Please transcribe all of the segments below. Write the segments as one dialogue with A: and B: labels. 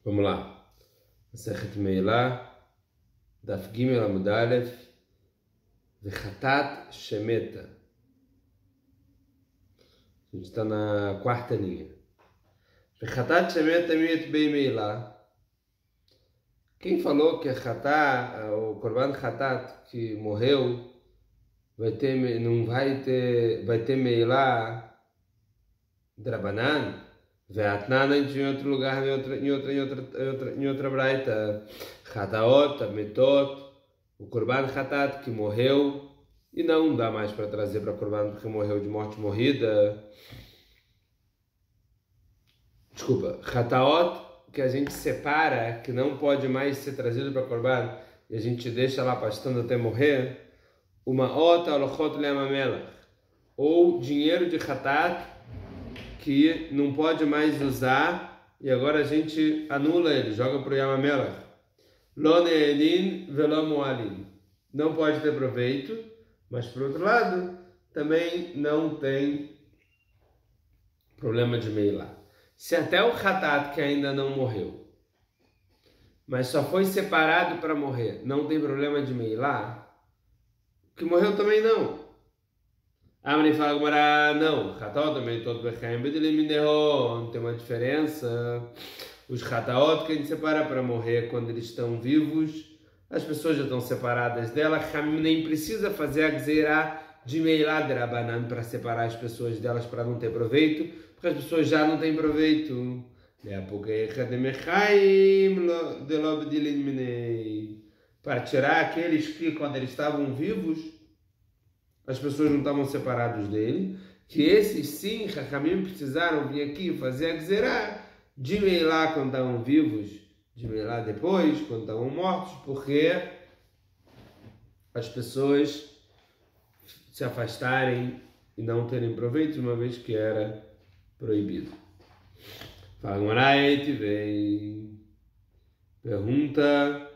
A: Vamos lá. Masechet Meilá, Daf Gimel Amud Aleph, Vechatat Shemeta. A gente está na quarta linha. Vechatat Shemeta Miet Bei Meilá. Quem falou que o Korban Chatat que morreu vai ter Meilá Drabanan? Veatnana em outro lugar, em outra braita, Chataot, Metot, o Korban Chatat que morreu e não dá mais para trazer para Korban porque morreu de morte morrida. Desculpa, Chataot que a gente separa, que não pode mais ser trazido para Korban e a gente deixa lá pastando até morrer, uma ota alochot le'amamelach, ou dinheiro de Chatat que não pode mais usar e agora a gente anula ele, joga para o Yamamelach. Lo ne'elin velo mo'alin. Não pode ter proveito, mas por outro lado, também não tem problema de meilá. Se até o Chatat que ainda não morreu, mas só foi separado para morrer, não tem problema de meilá, o que morreu também não. Amri fala agora, não, Chataot também todo Bechaim Bedelim Mineró, não tem uma diferença. Os Chataot que a gente separa para morrer quando eles estão vivos, as pessoas já estão separadas dela, nem precisa fazer a Gzeirá de Meilá de Rabanan para separar as pessoas delas para não ter proveito, porque as pessoas já não têm proveito. Para tirar aqueles que quando eles estavam vivos, as pessoas não estavam separados dele, que esses sim, Chachamim precisaram vir aqui fazer a Gzerá de Meilá quando estavam vivos, de Meilá depois, quando estavam mortos, porque as pessoas se afastarem e não terem proveito, uma vez que era proibido. Fala, Moraete, vem. Pergunta.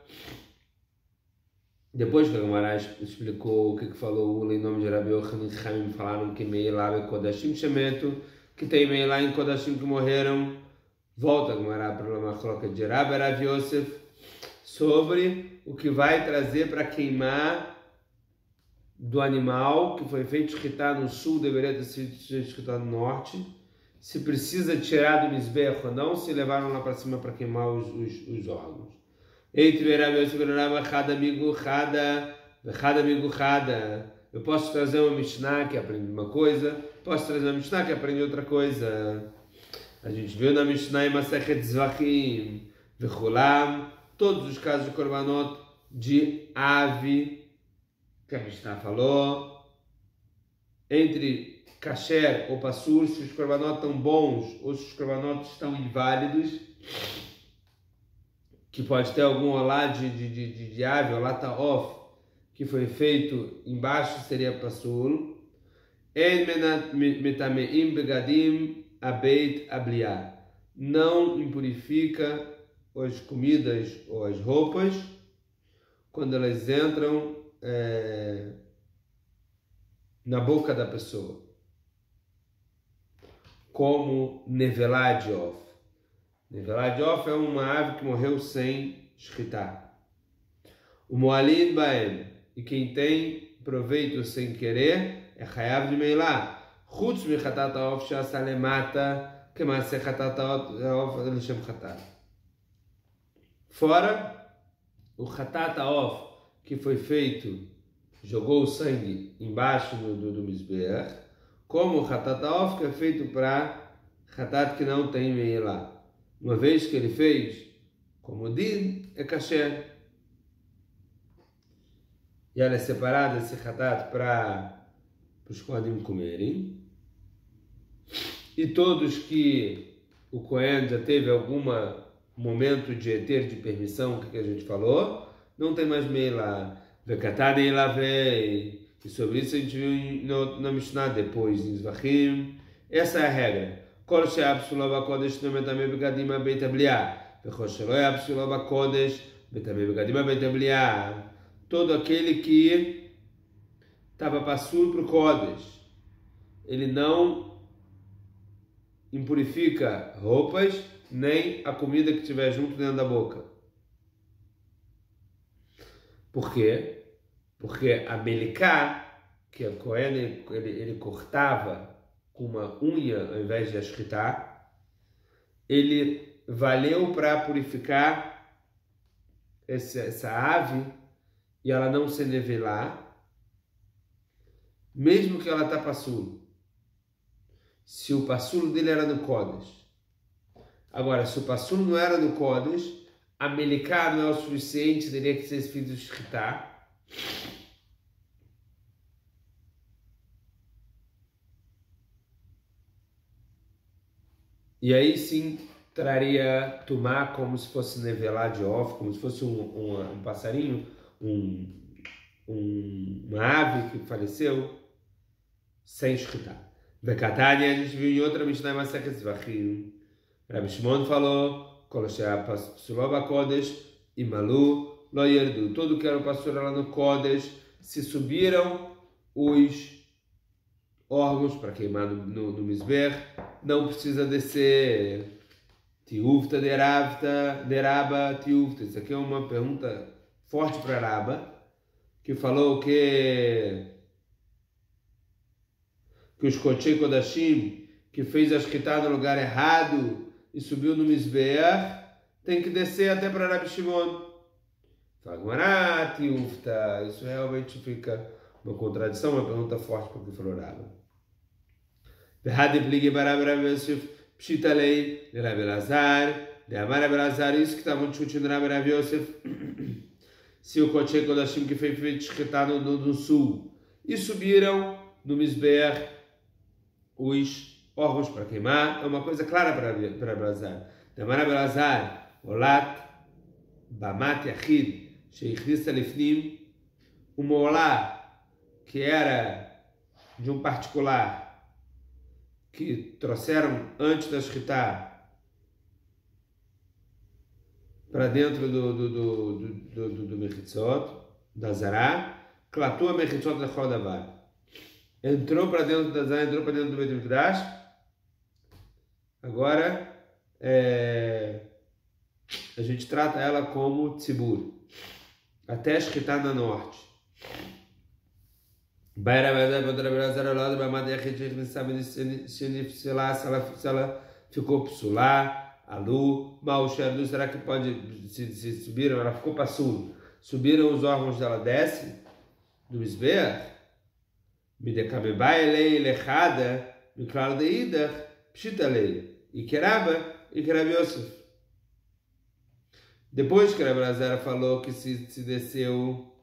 A: Depois que a Gemara explicou o que falou em nome de Rabi Yochanan e Chaim, falaram que Meilá e Kodashim Shemetu, que tem Meilá em Kodashim que morreram. Volta a Gemara para a Machloka de Rabi Yosef sobre o que vai trazer para queimar do animal que foi feito escritar no sul, deveria ter sido escritar no norte. Se precisa tirar do Mizbeach ou não, se levaram lá para cima para queimar os órgãos. Eu posso trazer uma Mishnah que aprende uma coisa, posso trazer uma Mishnah que aprende outra coisa. A gente viu na Mishnah em Masechet Zvachim, Vechulam, todos os casos de Korbanot de ave, que a Mishnah falou, entre kasher ou passur, se os Korbanot estão bons ou se os Korbanot estão inválidos, que pode ter algum olá de ave, olá ta'of, que foi feito embaixo, seria passur. En metameim begadim abeit abliá. Não impurifica as comidas ou as roupas quando elas entram na boca da pessoa. Como nevelá de off. Nevelá de off é uma ave que morreu sem shchitá. O moalin baem, e quem tem proveito sem querer, é chayav de meilá. Chutz mi chatat haof she'asa lemata, que maaseh chatat haof l'shem chatat. Fora o chatat haof que foi feito, jogou o sangue embaixo do mizbeach, como o chatat haof que é feito para chatat que não tem meilá. Uma vez que ele fez, como din, é kasher. E ela é separada, esse chatat, para os kohanim comerem. E todos que o Kohen já teve algum momento de eter de permissão, o que a gente falou, não tem mais meilá. Vekatane lavei. E sobre isso a gente viu na Mishnah depois, em Zvachim. Essa é a regra. כל שאפסולו בקודש נמתמא בגדים הבית הבליעה, וכל שלא יאפסולו בקודש מטמא בגדים הבית הבליעה. Todo aquele que estava passando para o Kodesh, ele não impurifica roupas nem a comida que tiver junto dentro da boca. Por quê? Porque a Melicá, que a Cohen ele cortava com uma unha ao invés de ashritar, ele valeu para purificar essa ave e ela não se nivelar, mesmo que ela está passulo. Se o passulo dele era no Kodesh. Agora, se o passulo não era no Kodesh, a Melicá não é o suficiente, teria que ser feito shritar. E aí sim traria tumá como se fosse nevelar de ovo, como se fosse um passarinho, uma ave que faleceu, sem shritar. Bekatania, a gente viu em outra Mishnah Masechet Zvachim. Rabbi Shimon falou, Koloshea Pasuloba Kodesh, Imalu, Lo Yerdu. Tudo que era o pastor lá no Kodesh, se subiram os órgãos para queimar no Mizber, não precisa descer. Tiufta deraba tiufta. Isso aqui é uma pergunta forte para Raba, que falou que os Kochei Kodashim, que fez a shkita no lugar errado e subiu no Mizbeach, tem que descer até para Rabbi Shimon. Fala, tiufta. Isso realmente fica uma contradição, uma pergunta forte para o que falou Raba. Pshitalei, Rabbi Elazar, de Amar Rabbi Elazar, isso que estavam discutindo Rabbi Yosef, se o Kochei Kodashim que fez shkita no sul, e subiram no Mizbeach os órgãos para queimar, é uma coisa clara para Rabbi Elazar. De Amar Rabbi Elazar, Olat, Bamat Yachid, Sheichrista Lifnim, uma olá que era de um particular, que trouxeram antes da shkita para dentro do mechitzot, da zará, klatua mechitzot lechol davar. Entrou para dentro da zará, entrou para dentro do Beit Mikdash. Agora a gente trata ela como tzibur, até a shkita na norte. Se ela ficou psulá, alu, malxerdu, será que pode, se subiram, ela ficou passul, subiram os órgãos dela, desce do Mizbeach, midekabebai lechada, miklal deidach, pshitalei, ikeraba, Rabbi Yosef. Depois que Rabbi Elazar falou que se desceu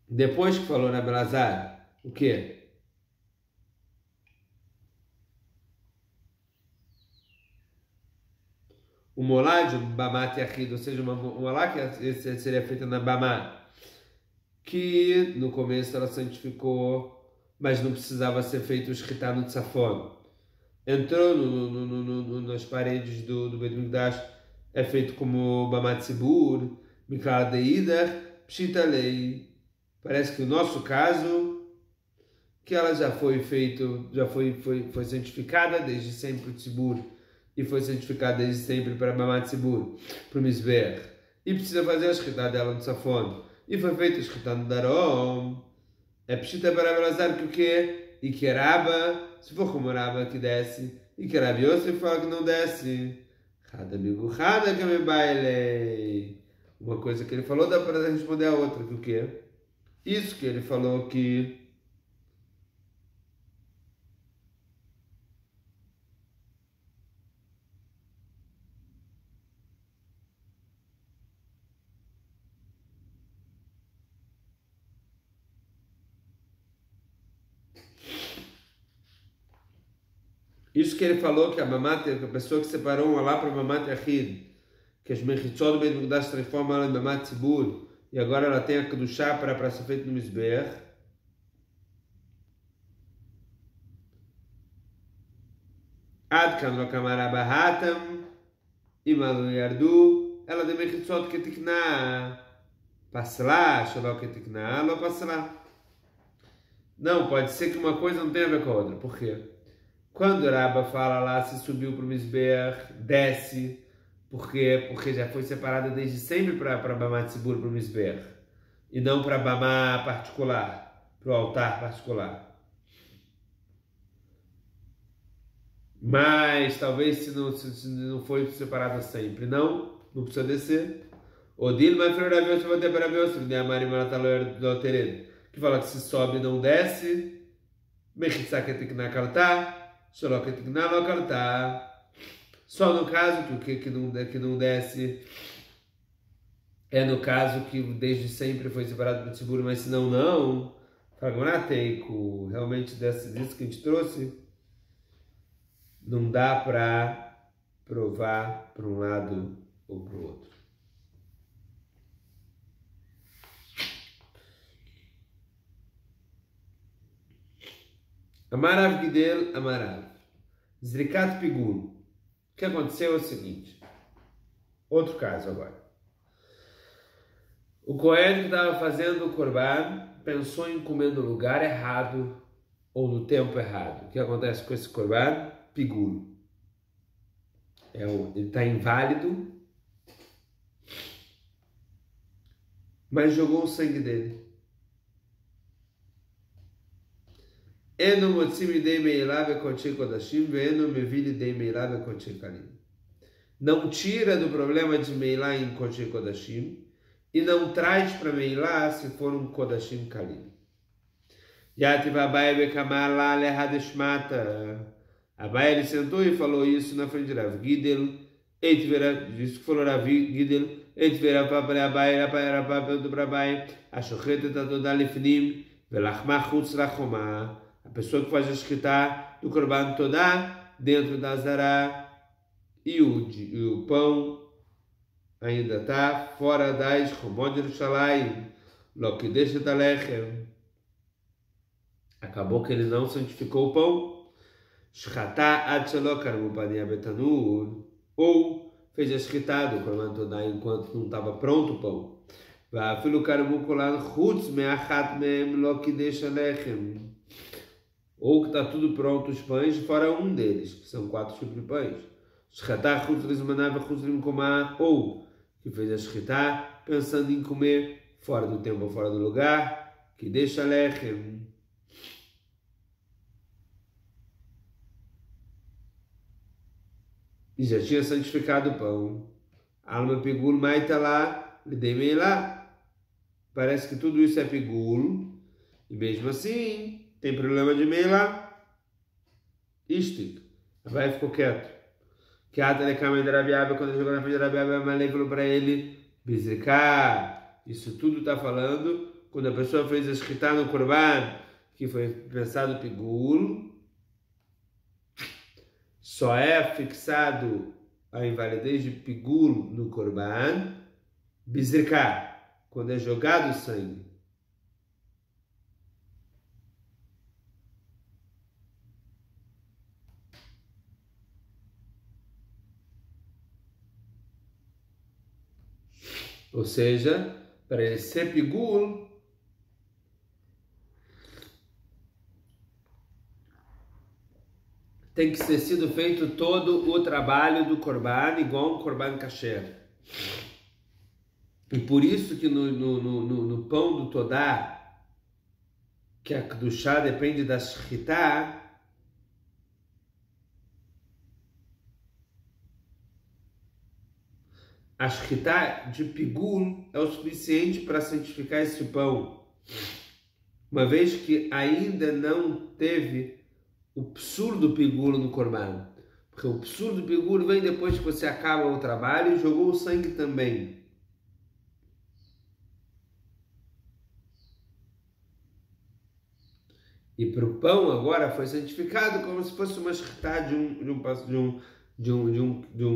A: depois que falou Rabbi Elazar, o quê? O molá de Bamat Yachid, ou seja, uma molá que seria feita na Bamá, que no começo ela santificou, mas não precisava ser feito o shkita no tzafon. Entrou nas paredes do Beit Mikdash, é feito como Bamat Tzibur, Mikal Deidach, Pshitalei. Parece que o nosso caso, que ela já foi santificada desde sempre o Tzibur, e foi santificada desde sempre para Bamat Tzibur, para o Mizbeach, e precisa fazer a shkita dela no Tzafon, e foi feita a shkita no Darom, é Pshita para Rabbi Elazar que o quê? E que Raba, se for como Raba que desce, e que Rabbi Yosef fala que não desce. Uma coisa que ele falou dá para responder a outra, que o quê? Isso que ele falou que a pessoa que separou uma lá para Bamat Yachid, que as mechitzot do Beit Mikdash transformam ela em Bamat Tzibur, e agora ela tem a kedushá para ser feito no Mizbeach. Ad kan lo kamara bahatam, E Malu Yardu, ela de Mechitzot Ketikna. Passla, Shalom Ketikna, lo passla. Não, pode ser que uma coisa não tenha a ver com a outra. Por quê? Quando o Rabba fala lá, se subiu para o Mizbeach, desce. Por quê? Porque já foi separada desde sempre para Bamá Tzibur, para o Mizbeach. E não para Bamá particular, para o altar particular. Mas talvez se não foi separada sempre, não precisa descer. Odil, mas Rabios, vou ter para Rabios, que fala que se sobe e não desce. Mechitzaketikna kalta, shaloketikna lo kalta. Só no caso que não desce é no caso que desde sempre foi separado do Tzibur, mas se não. Fagmanateico, realmente disso que a gente trouxe, não dá para provar para um lado ou para o outro. Amarav Gidel, Amarav. Zrikat Pigul. O que aconteceu é o seguinte. Outro caso agora. O Cohen que estava fazendo o Korban pensou em comer no lugar errado ou no tempo errado. O que acontece com esse Korban? Pigul. Ele está inválido, mas jogou o sangue dele. Não tira do problema de Meilá em Kodesh Kodashim e não traz para Meilá se for um Kodashim Kalim. Yativ Abai Bekamar lá lehadeshmata. Abai ele sentou e falou isso na frente de Rav Gidel. Disse que falou Rav Gidel. Eitvera para Abai, era para Abai. Ashochet toda lifnim velachma chutz lachoma. A pessoa que faz a escrita do Korban Todá dentro da Azará e o pão ainda está fora das Chomod Yerushalayim, lo que deixa talechem. Acabou que ele não santificou o pão. Shchatá ad shelo karmu pania betanur, ou fez a escrita do Korban Todá enquanto não estava pronto o pão. Va'afilu karmu kolan chutz me'achat me'em lo que deixa lechem. Ou que está tudo pronto os pães, fora um deles, que são 4 tipos de pães. Ou que fez a shchitá pensando em comer fora do tempo ou fora do lugar, que deixa lechem. E já tinha santificado o pão. Alma pigul maita lá, lhe dei lá. Parece que tudo isso é pigul, e mesmo assim tem problema de Meilá. Istik. Vai ficou quieto. Que a telecâmera de Rabiaba, quando ele jogou na frente de Rabiaba, Malei falou para ele: Bizriká. Isso tudo está falando quando a pessoa fez a escrita no Korban, que foi pensado pigul, só é fixado a invalidez de pigul no Korban, Bizriká, quando é jogado o sangue. Ou seja, para ele ser pigul, tem que ter sido feito todo o trabalho do Korban, igual um Korban kasher. E por isso que no pão do Todá, que a Kedushá depende da shchitá, a shchitá de pigul é o suficiente para santificar esse pão, uma vez que ainda não teve o psur do pigul no Korban. Porque o psur do pigul vem depois que você acaba o trabalho e jogou o sangue também. E para o pão agora foi santificado como se fosse uma shchitá de um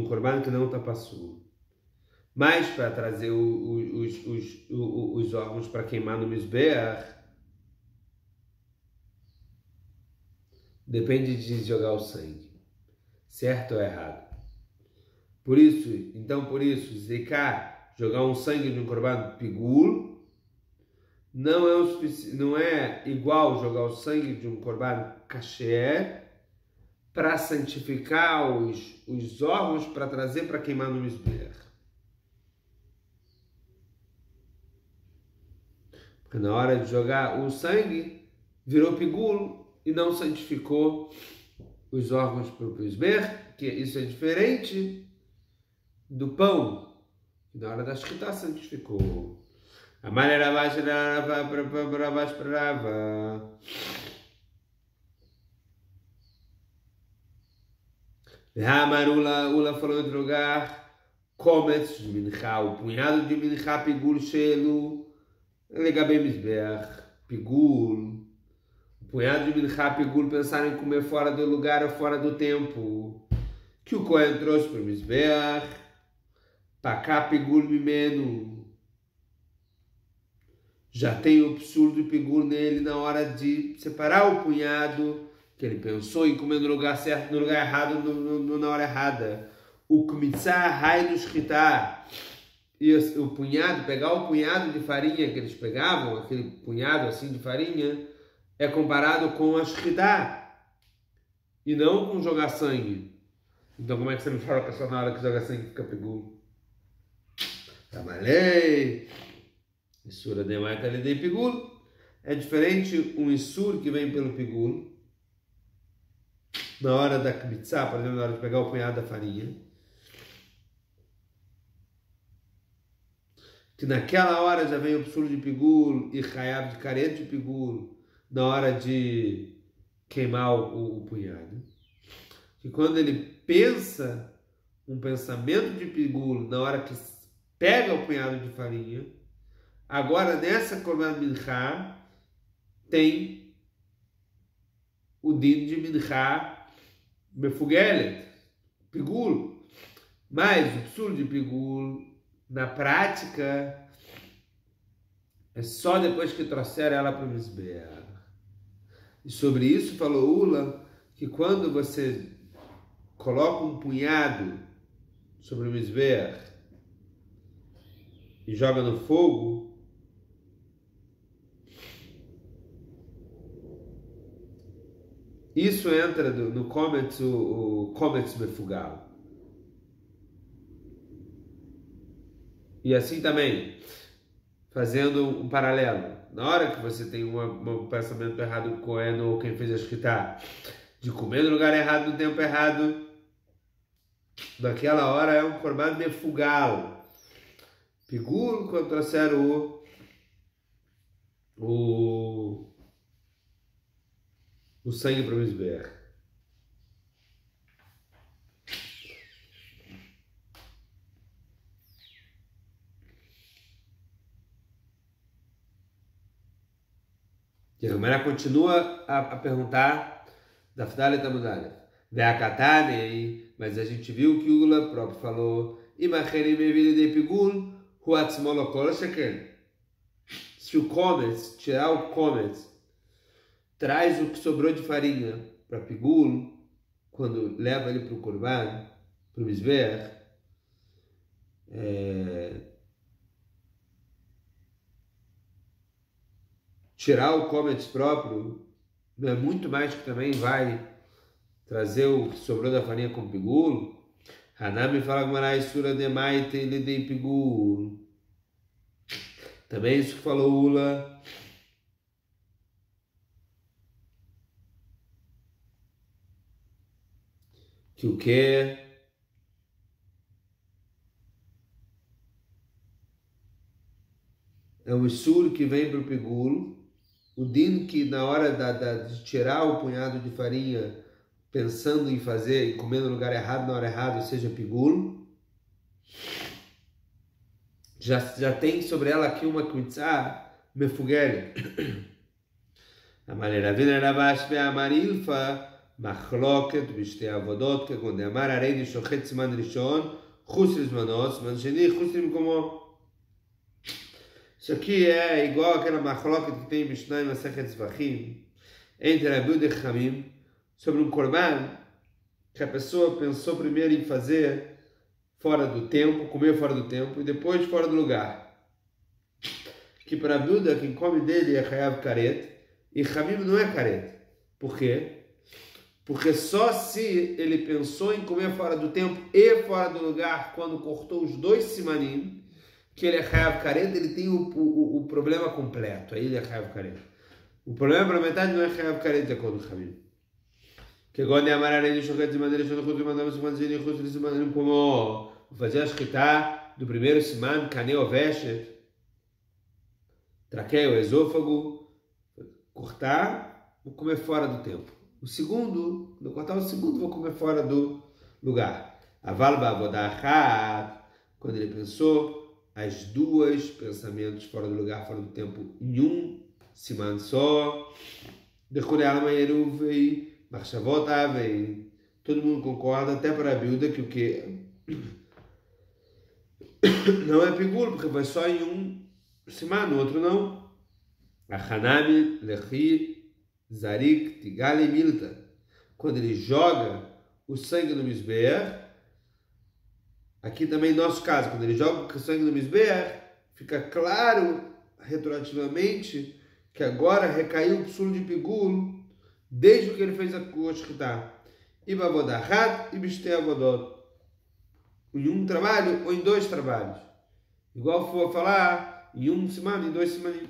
A: Korban que não está passou. Mas para trazer os órgãos para queimar no Mizbeach, depende de jogar o sangue. Certo ou errado? Por isso, Zikar, jogar um sangue de um corban pigul, não é igual jogar o sangue de um corban kasher para santificar os órgãos para trazer para queimar no mizbeach. Porque na hora de jogar o sangue, virou pigul e não santificou os órgãos para o mizbeach, que isso é diferente do pão, que na hora da shkita santificou. A maneira baixa para baixo para Rava. Ula falou em outro lugar, Kometz de Minchá, o punhado de Minchá, Pigul, Shelu, Legabem Mizbeach, Pigul, o punhado de Minchá, Pigul, pensaram em comer fora do lugar ou fora do tempo, que o Cohen trouxe para o Mizbeach, Pacá, Pigul, Mimeno, já tem o psul do Pigul nele na hora de separar o punhado, que ele pensou em comer no lugar certo, no lugar errado, na hora errada. O Kmitzah, Rai do Shkita, e o punhado, pegar o punhado de farinha que eles pegavam, aquele punhado assim de farinha, é comparado com a Shkita, e não com jogar sangue. Então como é que você me fala que só na hora que joga sangue fica Pigul? Trabalhei! Isura de Maita Lidei Pigul. É diferente um Isur que vem pelo Pigul, na hora da Kmitzah, por exemplo, na hora de pegar o punhado da farinha, que naquela hora já vem o psul de Pigul e Hayab de Karet de Pigul, na hora de queimar o punhado. Que quando ele pensa um pensamento de Pigul na hora que pega o punhado de farinha, agora nessa Korban Minchá tem o din de Minchá Mefugelet, Pigul, mas o psul de Pigul, na prática, é só depois que trouxeram ela para o Mizbeach. E sobre isso falou Ula, que quando você coloca um punhado sobre o Mizbeach e joga no fogo, isso entra no Kometz, o Kometz Mefugal. E assim também, fazendo um paralelo, na hora que você tem um pensamento errado com o Cohen ou quem fez a Shkita, de comer no lugar errado, no tempo errado, naquela hora é um Korban Mefugal. Pigul, quando trouxeram o sangue para o Mizbeach. E a Gemara continua a perguntar da Fdale Tamudale. Mas a gente viu que o Ula próprio falou: se o Kometz, tirar o Kometz, traz o que sobrou de farinha para Pigul, quando leva ele para o Korban, para o Mizbeach, tirar o Kometz próprio, não é muito mais que também vai trazer o que sobrou da farinha com Pigul? Hanami fala Gmará Isura de Maite Lidei Pigul. Também isso que falou Ula. Que o que? É o Isur que vem para o Pigul. O din que na hora de tirar o punhado de farinha, pensando em fazer e comer no lugar errado, na hora errada, seja Pigul. Já tem sobre ela aqui uma Kmitzah Mefugelet. A maneira vinda Rabash Be'amarilfa מחלוקת בשתי עבודות, כגון דאמר הרי נשוחט סימן ראשון, חוץ לזמנו, סימן שני, חוץ למקומו. Isso aqui é igual aquela machloket que tem em Mishnah e Masechet Zvachim, entre Rabi Yehuda e Chamim, sobre um korban que a pessoa pensou primeiro em fazer fora do tempo, comer fora do tempo, e depois fora do lugar. Que para Bilda, quem come dele é Hayav Karet, e Hamim não é Karet. Por quê? Porque só se ele pensou em comer fora do tempo e fora do lugar, quando cortou os dois simanim, que ele é Hayav Karet, ele tem o problema completo. Aí ele é Hayav Karet. O problema para metade não é Hayav Karet, de acordo com o Hamim. Que agora é amarelo de chocolate de madeira, como fazer a escrita do primeiro siman, caneu veshet, traqueia o esôfago, cortar, vou comer fora do tempo. O segundo, quando eu cortar o segundo, vou comer fora do lugar. Aval ba'avodachat, quando ele pensou, as duas pensamentos fora do lugar, fora do tempo, em um siman só. Decurei alamayelu vei, marchavot avei. Todo mundo concorda, até para a Bilda, que o que não é pigul, porque vai só em um siman, no outro não. Achanami, lechi, zarik, tigali, milta. Quando ele joga o sangue no misbeach, aqui também em nosso caso, quando ele joga o sangue no misbeach, fica claro retroativamente que agora recaiu o psul de pigul desde que ele fez a shkita. E bavodahat e bistei avodot. Em um trabalho ou em dois trabalhos. Igual for falar em um semana, em dois semanas.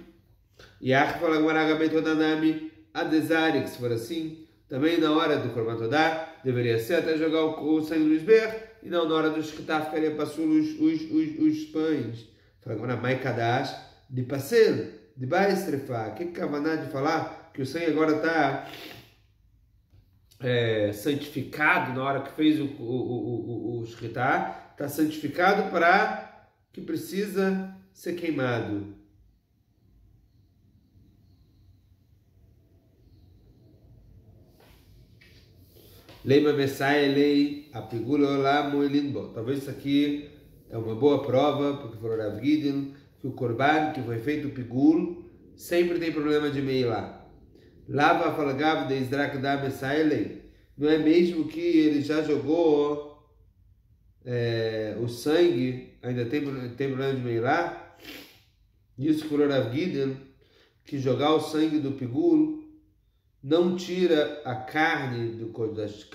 A: E a fala agora toda nami adesarik, se for assim, também na hora do Korban Todá, deveria ser até jogar o sangue do esber, e não na hora do shkita ficaria passando os pães. Fala agora mai kadash de pasel, de baistrefa. Que kavaná de falar que o sangue agora está santificado na hora que fez o shkita, está santificado para que precisa ser queimado. Leima Messai lei apigula lá moelinbo. Talvez isso aqui é uma boa prova, porque falou Rav Gideon que o korban que foi feito pigul sempre tem problema de meilá. Lava falagav de Isdrak da Messai lei. Não é mesmo que ele já jogou o sangue, ainda tem problema de meilá? Isso falou Rav Gideon que jogar o sangue do pigul não tira a carne do Kodesh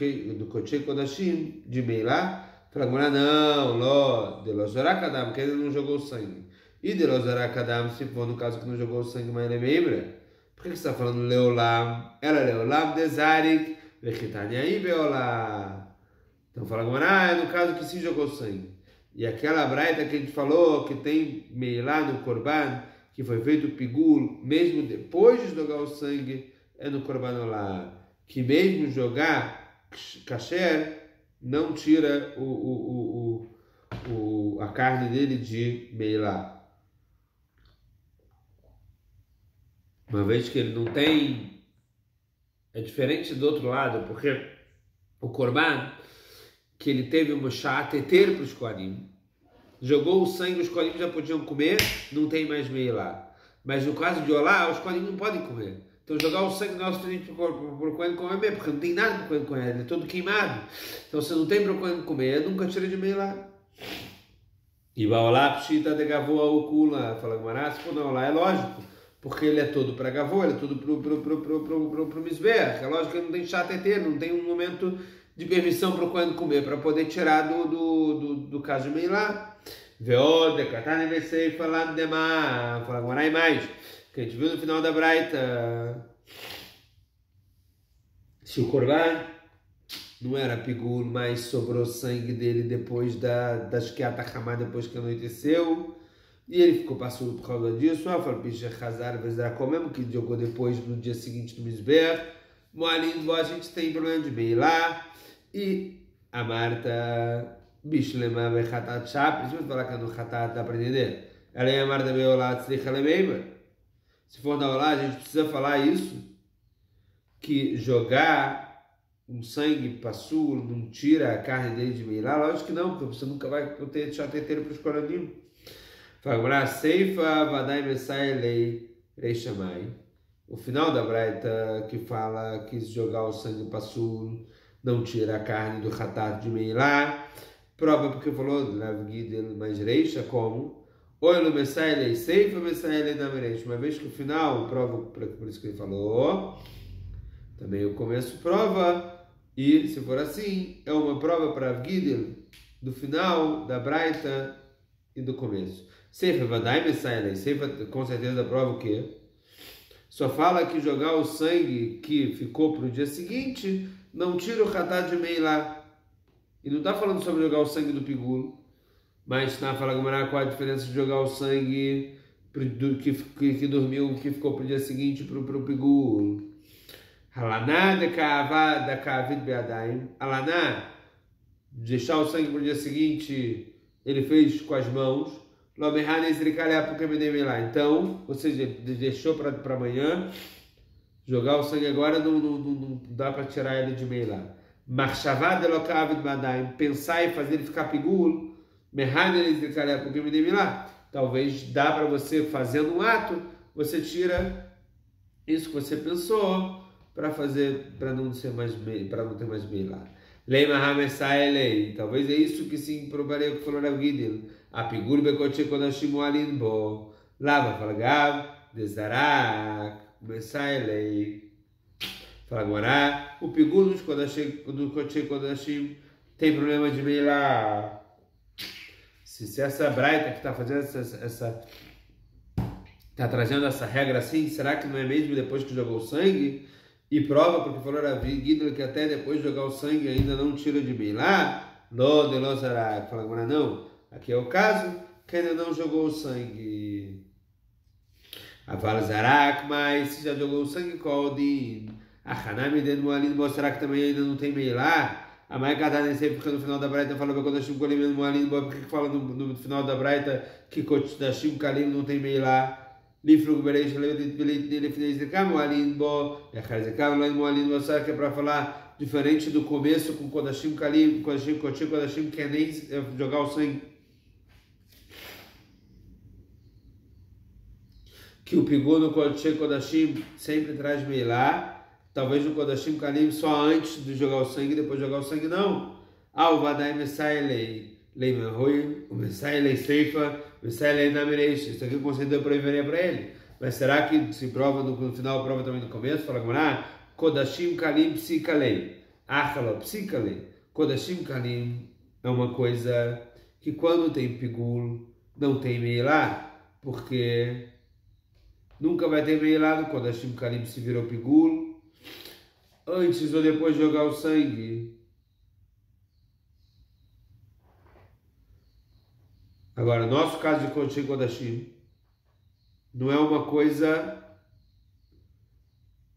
A: Kodashim de Meilá. Fala, não, Ló, de Lozorakadam, que ele não jogou o sangue. E de Lozorakadam, se for no caso que não jogou o sangue, mas ele é membra. Por que você está falando Leolam? Ela Leolam Dezarik, Vechitaniaí Beolam. Então fala, é no caso que sim jogou o sangue. E aquela braita que a gente falou, que tem Meilá no Korban, que foi feito pigul, mesmo depois de jogar o sangue, é no Korban Olá, que mesmo jogar kasher não tira a carne dele de meilá. Uma vez que ele não tem, é diferente do outro lado, porque o Korban, que ele teve um teter para os Kohanim, jogou o sangue, os Kohanim já podiam comer, não tem mais meilá. Mas no caso de Olá, os Kohanim não podem comer. Então jogar o sangue nosso frente para o Kohen comer, porque não tem nada para o Kohen comer, ele é todo queimado. Então se não tem para o Kohen comer, nunca tira de meio lá. E vai olá, pshita de gavoa o kula, fala Gumará, se for não lá, é lógico, porque ele é todo para gavoa, ele é todo pro misber, é lógico que ele não tem chateter, não tem um momento de permissão para o Kohen comer, para poder tirar do caso de meio lá. Veode, katane vesei falando de má, fala Gumará e mais. Que a gente viu no final da Braita, se o Korban não era pigul, mas sobrou sangue dele depois da Shkiat HaChamá, depois que anoiteceu, e ele ficou passando por causa disso, mesmo que jogou depois no dia seguinte no Mizber, Moalim, a gente tem problema de Meilá, e a Marta, Bishlema Bechatat Shap, deixa eu falar que é no Chatat, dá para entender, ela é a Marta Beolá, Tzricha Lemeima. Se for na aula, a gente precisa falar isso, que jogar um sangue passul não tira a carne dele de meilá? Lógico que não, porque você nunca vai ter chateteiro para os coroninhos. Fala, Seifa, Vadai, Messai, Lei, Rei Shamai. O final da Braita que fala que jogar o sangue passul não tira a carne do hatat de meilá. Prova porque falou mais reixa como Oilo Messaile Seifa Messaile Namireish. Uma vez que o final prova, por isso que ele falou, também o começo prova, e se for assim, é uma prova para Gidel do final, da Braita e do começo. Seifa Vadai Messaile Seifa, com certeza prova o quê? Só fala que jogar o sangue que ficou para o dia seguinte não tira o Hatá de Meilá. E não está falando sobre jogar o sangue do pigulo, mas está falando qual a diferença de jogar o sangue que dormiu, que ficou para o dia seguinte para o pigulo. Halaná de Kavid Beadaim. Halaná, deixar o sangue para o dia seguinte, ele fez com as mãos. Então, ou seja, deixou para amanhã, jogar o sangue agora não dá para tirar ele de Meilá. Marchavada locavid badaim, pensar e fazer ele ficar pigulo, talvez dá para você, fazendo um ato, você tira isso que você pensou para fazer, para não ter mais Meilá. Talvez é isso que sim provaria que falou Rav Gidel. A pigul bekoche kodashim alin bo. Lava falgav dezarak mesailei. Fala agora, o pigul do koche kodashim tem problema de Meilá. Se essa braita que está fazendo está trazendo essa regra assim, será que não é mesmo depois que jogou o sangue? E prova, porque falou Rav Gidel que até depois de jogar o sangue ainda não tira de Meilá. Lo de lo zarak. Fala agora, não. Aqui é o caso que ainda não jogou o sangue. Aval zarak, mas se já jogou o sangue, qual o din? A Hanami dentro do Moalim, será que também ainda não tem Meilá? A Maia Kadane sempre fica no final da Braita, fala que Kodashim Kalim no Moalim, por que fala no final da Braita que Kodashim Kalim não tem Meilá? Lifrug Bereish, ele fez de cá, Moalim, e a Khazekam, lá em Moalim, será que é para falar diferente do começo com Kodashim Kalim, Kodashim que é nem jogar o sangue? Que o pigul no Kodashim sempre traz Meilá. Talvez no Kodashim Kalim só antes de jogar o sangue, depois de jogar o sangue, não. O Vadai Messailei Leimanroi, o Messailei Seifa, Messailei Namireish. Isso aqui o conselho proibiria para ele. Mas será que se prova no final, prova também no começo? Fala agora, Kodashim Kalim Psikalei. Achalo Psikalei. Kodashim Kalim é uma coisa que quando tem pigul, não tem Meilá, porque nunca vai ter Meilá no Kodashim Kalim se virou pigul. Antes ou depois de jogar o sangue. Agora, nosso caso de Kodesh Kodashim não é uma coisa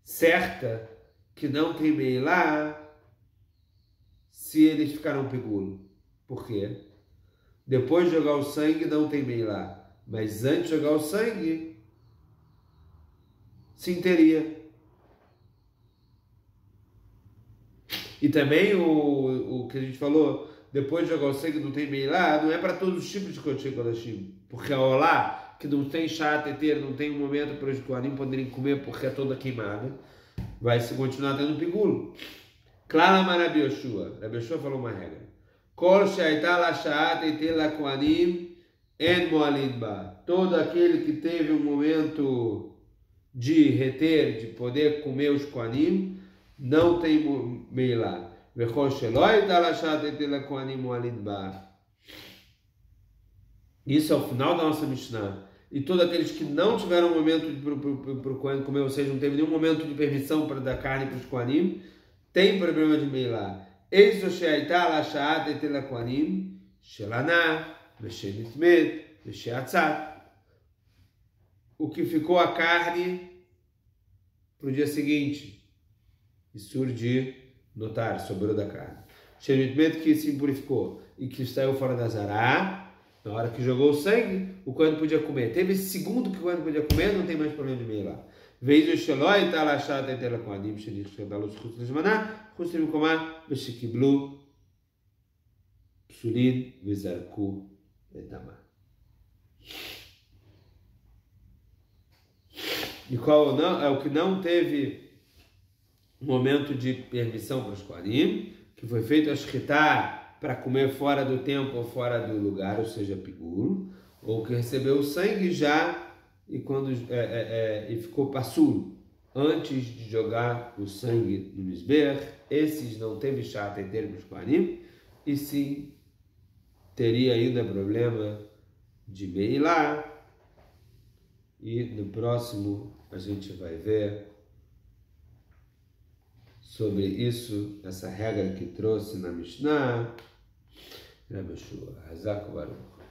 A: certa que não tem Meilá se eles ficaram pigulo. Por quê? Depois de jogar o sangue não tem Meilá, mas antes de jogar o sangue sim teria. E também o que a gente falou, depois de jogar o sangue não tem Meilá, não é para todos os tipos de Kodesh Kodashim. Porque a Olá, que não tem chá, teteiro, não tem um momento para os Kohanim poderem comer porque é toda queimada, vai se continuar tendo pigulo. Claro, mas Rabi Yoshua falou uma regra. Kol she'aita la sha'at teter la Kohanim en moalin ba. Todo aquele que teve um momento de reter, de poder comer os Kohanim, não tem Meilá. Isso é o final da nossa Mishnah. E todos aqueles que não tiveram um momento para o Kohen comer, ou seja, não teve nenhum momento de permissão para dar carne para os Kohanim, tem problema de Meilá. Eis o she'aita la sha'at etel la Kohanim, shelaná, veshenitmet, vesheatzat. O que ficou a carne para o dia seguinte. E surge notar, sobrou da carne. Shemitmet que se impurificou e que saiu fora da Zará, na hora que jogou o sangue, o Kohen podia comer. Teve esse segundo que o Kohen podia comer, não tem mais problema de Meilá. Veio o Sheloi, Talachat, Etela Kohanim, Shenich, Shedalos, Chutz, Maná, Chutz, Mikomá, Beshikiblu, Psurin, Vizarku, Etamá. E qual não, é o que não teve momento de permissão para os Kohanim, que foi feito a Shkitá para comer fora do templo ou fora do lugar, ou seja, piguro, ou que recebeu o sangue já e quando e ficou passuro antes de jogar o sangue no Mizbeach, esses não tem bichata em termos Kohanim, e sim teria ainda problema de Meilá. E no próximo a gente vai ver sobre isso, essa regra que trouxe na Mishnah. Rabbi Shua, Hazak Baruch.